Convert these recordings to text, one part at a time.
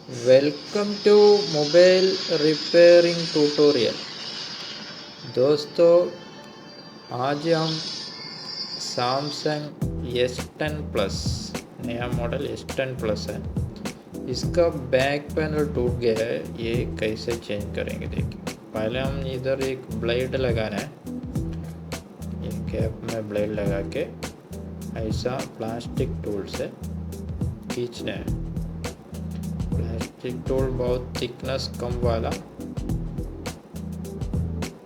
Welcome to mobile repairing tutorial. दोस्तों, आज हम सैमसंग S10 प्लस, नया मॉडल S10 प्लस है, इसका बैक पैनल टूट गया है। ये कैसे चेंज करेंगे देखिए। पहले हम इधर एक ब्लेड लगाना है, ये कैप में ब्लेड लगा के ऐसा प्लास्टिक टूल से खींचना है। प्लास्टिक टूल बहुत थिकनेस कम वाला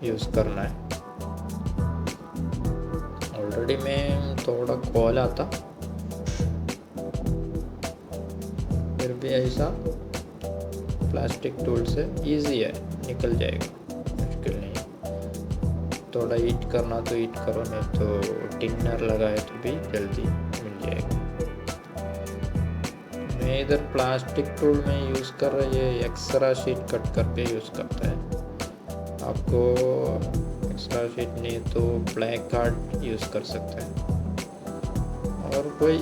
यूज़ करना है। ऑलरेडी मैं थोड़ा खोला था, फिर भी ऐसा प्लास्टिक टूल से इजी है, निकल जाएगा, मुश्किल नहीं। थोड़ा हीट करना तो हीट करो, नहीं तो टिनर लगाए तो भी जल्दी मिल जाएगा। मैं इधर प्लास्टिक टूल में यूज़ कर रहा है, ये एक्स्ट्रा शीट कट करके यूज़ करता है। आपको एक्स्ट्रा शीट नहीं तो ब्लैक कार्ड यूज़ कर सकते हैं, और कोई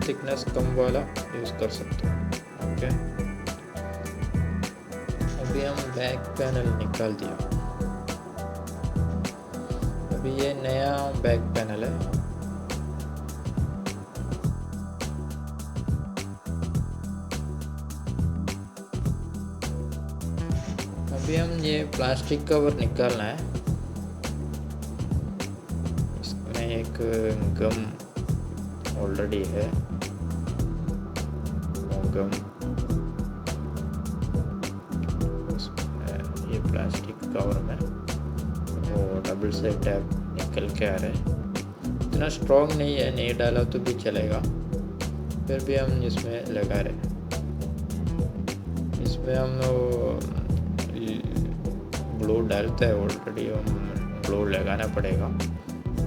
थिकनेस कम वाला यूज़ कर सकते हैं। ओके, अभी हम बैक पैनल निकाल दिया। अभी ये नया बैक पैनल है। अभी हम ये प्लास्टिक कवर निकालना है। इसमें एक गम ऑलरेडी है, वो गम ये प्लास्टिक कवर में वो डबल साइड टैप निकल के आ रहा है। इतना स्ट्रॉन्ग नहीं है, नहीं डाला तो भी चलेगा, फिर भी हम इसमें लगा रहे हैं। इसमें हम ग्लू डालता है ऑलरेडी, हम ग्लू लगाना पड़ेगा,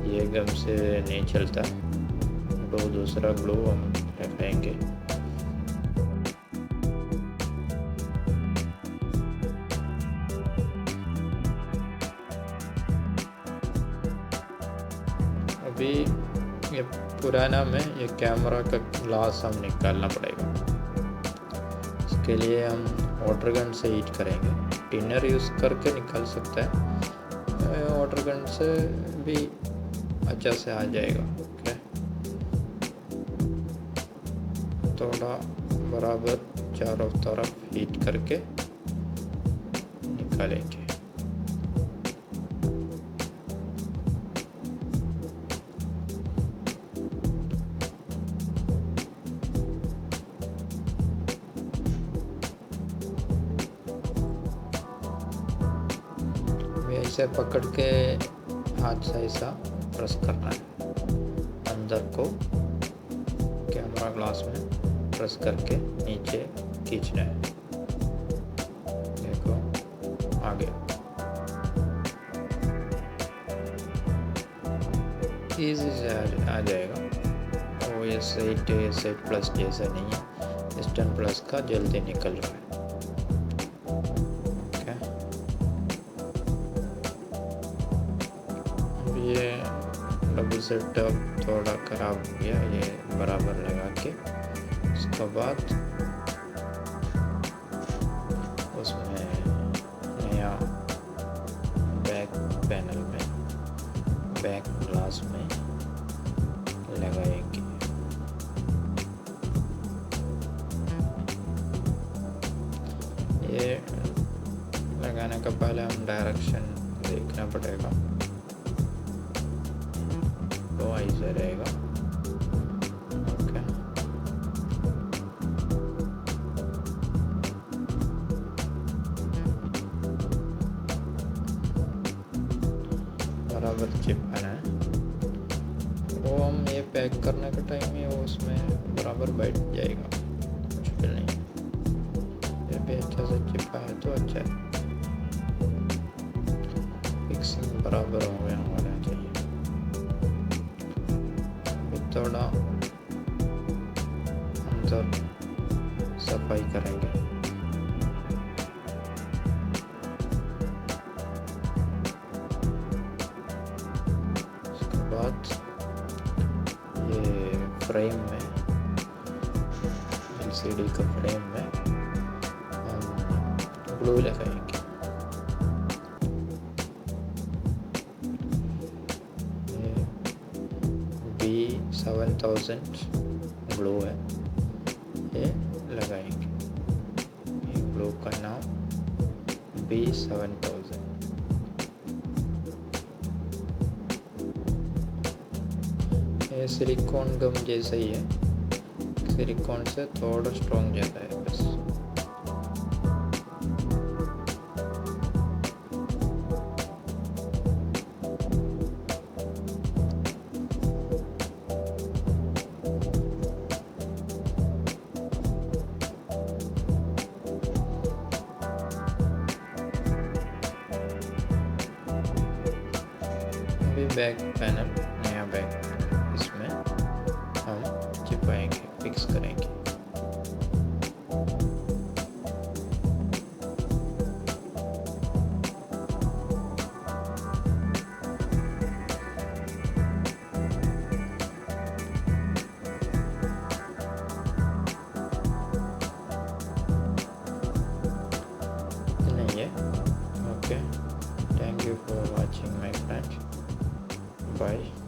ये गम से नहीं चलता। तो दूसरा ग्लू हम लगाएंगे। अभी ये पुराना में ये कैमरा का ग्लास हम निकालना पड़ेगा। इसके लिए हम वाटर गन से हीट करेंगे। टिनर यूज़ करके निकाल सकता है, वाटर गन से भी अच्छा से आ जाएगा। ओके, थोड़ा बराबर चारों तरफ हीट करके निकालेंगे। ऐसे पकड़ के हाथ से ऐसा प्रेस करना है, अंदर को कैमरा ग्लास में प्रेस करके नीचे खींचना है। देखो आगे इजी से आ जाएगा। वो ये सेट प्लस जैसा नहीं है, S10 प्लस का जल्दी निकल रहा है। ये डबल सेटअप थोड़ा ख़राब हो गया, ये बराबर लगा के उसके बाद उसमें नया बैक पैनल में बैक ग्लास में लगाएंगे। ये लगाने का पहले हम डायरेक्शन देखना पड़ेगा, तो ऐसा रहेगा। ओके, बराबर चिपकाना है। वो हम ये पैक करने के टाइम में वो उसमें बराबर बैठ जाएगा, मुश्किल नहीं। फिर भी अच्छा से चिपका है तो अच्छा है। फिक्सिंग बराबर हो गया होना चाहिए। थोड़ा अंदर सफाई करेंगे। उसके बाद ये फ्रेम में, LCD का फ्रेम में ग्लू लगाएंगे। B7000 ग्लू है, ये लगाएंगे। ये ग्लू का नाम B7000। ये सिलिकॉन गम जैसा ही है, सिलिकॉन से थोड़ा स्ट्रॉन्ग ज़्यादा है बस। अभी बैक पैनल, नया बैक इसमें हम चिपकाएंगे, फिक्स करेंगे। नहीं है, okay. Thank you for watching my friends, bye.